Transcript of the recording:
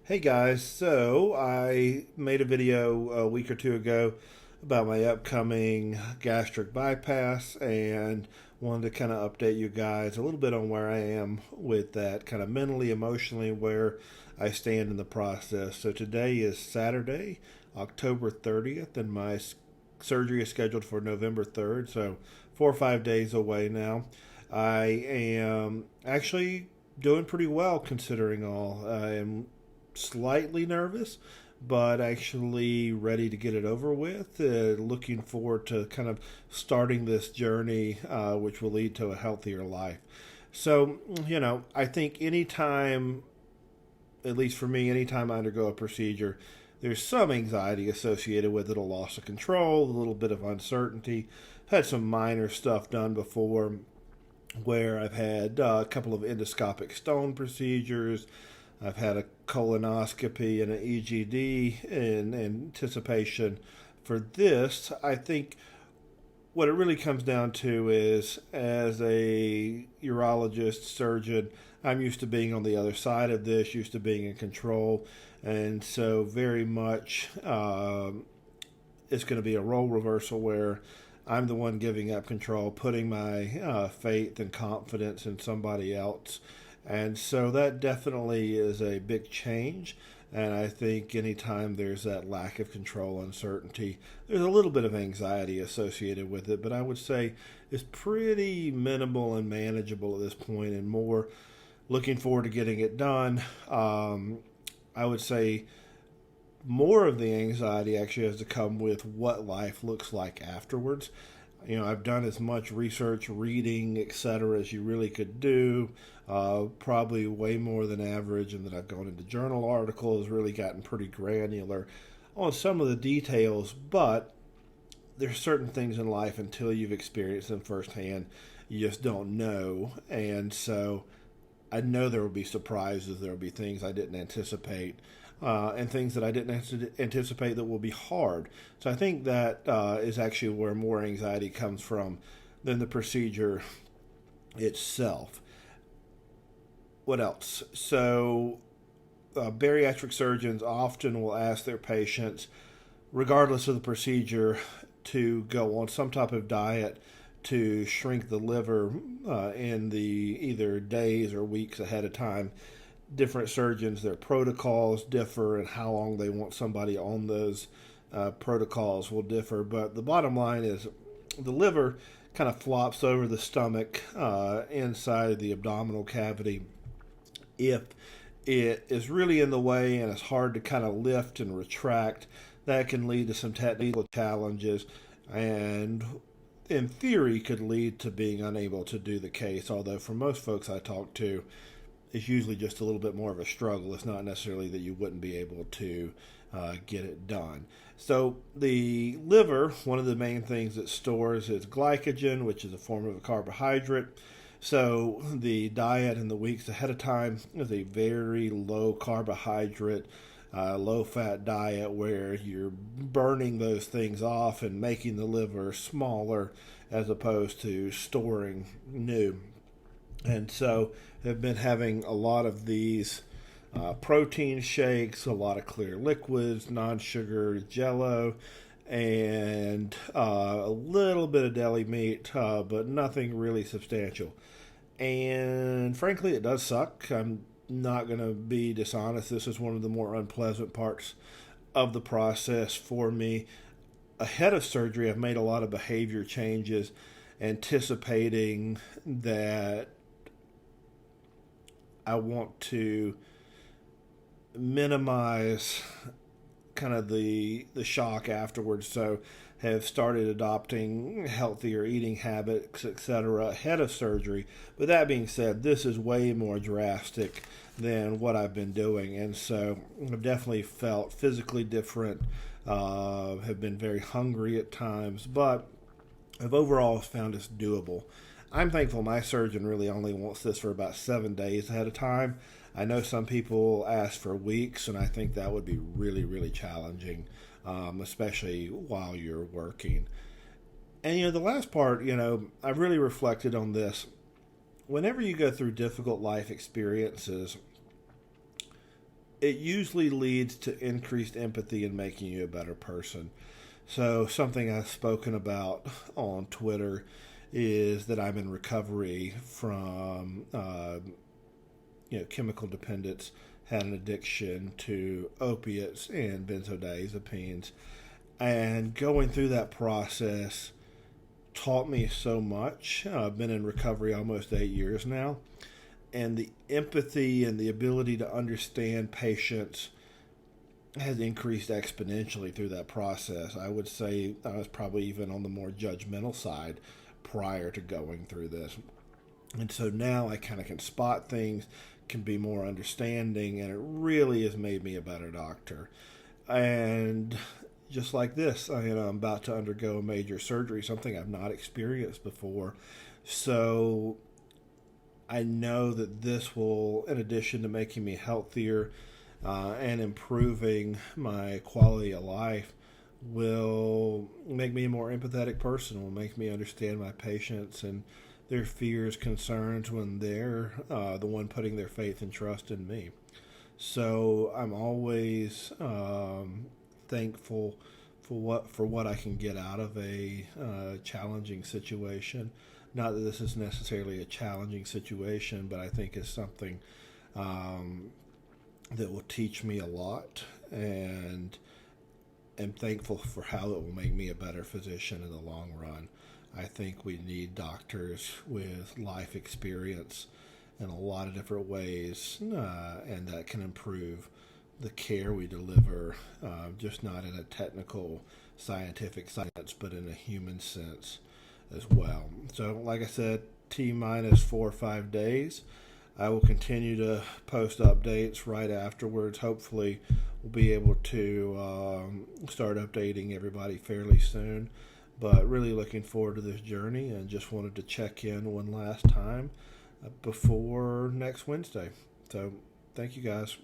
Hey guys, so I made a video a week or two ago about my upcoming gastric bypass and wanted to kind of update you guys a little bit on where I am with that, kind of mentally, emotionally, where I stand in the process. So today is Saturday, October 30th, and my surgery is scheduled for November 3rd, so 4 or 5 days away now. I am actually doing pretty well considering all. I am slightly nervous, but actually ready to get it over with. Looking forward to kind of starting this journey, which will lead to a healthier life. So, I think anytime, at least for me, anytime I undergo a procedure, there's some anxiety associated with it, a loss of control, a little bit of uncertainty. I've had some minor stuff done before where I've had a couple of endoscopic stone procedures. I've had a colonoscopy and an EGD in anticipation for this. I think what it really comes down to is, as a urologist, surgeon, I'm used to being on the other side of this, used to being in control, and so very much it's going to be a role reversal where I'm the one giving up control, putting my faith and confidence in somebody else. And so that definitely is a big change. And I think anytime there's that lack of control, uncertainty, there's a little bit of anxiety associated with it. But I would say it's pretty minimal and manageable at this point, and more looking forward to getting it done. I would say more of the anxiety actually has to come with what life looks like afterwards. I've done as much research, reading, etc., as you really could do. Probably way more than average, and then I've gone into journal articles, really gotten pretty granular on some of the details. But there's certain things in life, until you've experienced them firsthand, you just don't know. And so I know there will be surprises. There will be things I didn't anticipate, and things that I didn't anticipate that will be hard. So I think that is actually where more anxiety comes from than the procedure itself. What else? So bariatric surgeons often will ask their patients, regardless of the procedure, to go on some type of diet to shrink the liver in the either days or weeks ahead of time. Different surgeons, their protocols differ, and how long they want somebody on those protocols will differ. But the bottom line is the liver kind of flops over the stomach inside the abdominal cavity. If it is really in the way and it's hard to kind of lift and retract, that can lead to some technical challenges, and in theory could lead to being unable to do the case. Although for most folks I talk to, it's usually just a little bit more of a struggle. It's not necessarily that you wouldn't be able to get it done. So the liver, one of the main things it stores is glycogen, which is a form of a carbohydrate. So the diet in the weeks ahead of time is a very low carbohydrate, low fat diet where you're burning those things off and making the liver smaller as opposed to storing new. And so they've been having a lot of these protein shakes, a lot of clear liquids, non-sugar jello, and a little bit of deli meat, but nothing really substantial. And frankly, it does suck. I'm not going to be dishonest. This is one of the more unpleasant parts of the process for me. Ahead of surgery, I've made a lot of behavior changes, anticipating that I want to minimize kind of the shock afterwards. So have started adopting healthier eating habits, etc., ahead of surgery. But that being said, this is way more drastic than what I've been doing, and so I've definitely felt physically different. Have been very hungry at times, but I've overall found this doable. I'm thankful my surgeon really only wants this for about 7 days ahead of time. I know some people ask for weeks, and I think that would be really, really challenging, especially while you're working. And, the last part, I've really reflected on this. Whenever you go through difficult life experiences, it usually leads to increased empathy and making you a better person. So something I've spoken about on Twitter is that I'm in recovery from chemical dependence, had an addiction to opiates and benzodiazepines, and going through that process taught me so much. I've been in recovery almost 8 years now, and the empathy and the ability to understand patients has increased exponentially through that process. I would say I was probably even on the more judgmental side prior to going through this. And so now I kind of can spot things, can be more understanding, and it really has made me a better doctor. And just like this, I'm about to undergo a major surgery, something I've not experienced before. So I know that this will, in addition to making me healthier and improving my quality of life, will make me a more empathetic person, will make me understand my patients and their fears, concerns when they're the one putting their faith and trust in me. So I'm always thankful for what I can get out of a challenging situation. Not that this is necessarily a challenging situation, but I think it's something that will teach me a lot, and am thankful for how it will make me a better physician in the long run. I think we need doctors with life experience in a lot of different ways, and that can improve the care we deliver, just not in a technical, scientific sense, but in a human sense as well. So, like I said, T-minus 4 or 5 days. I will continue to post updates right afterwards. Hopefully, we'll be able to start updating everybody fairly soon. But really looking forward to this journey, and just wanted to check in one last time before next Wednesday. So, thank you guys.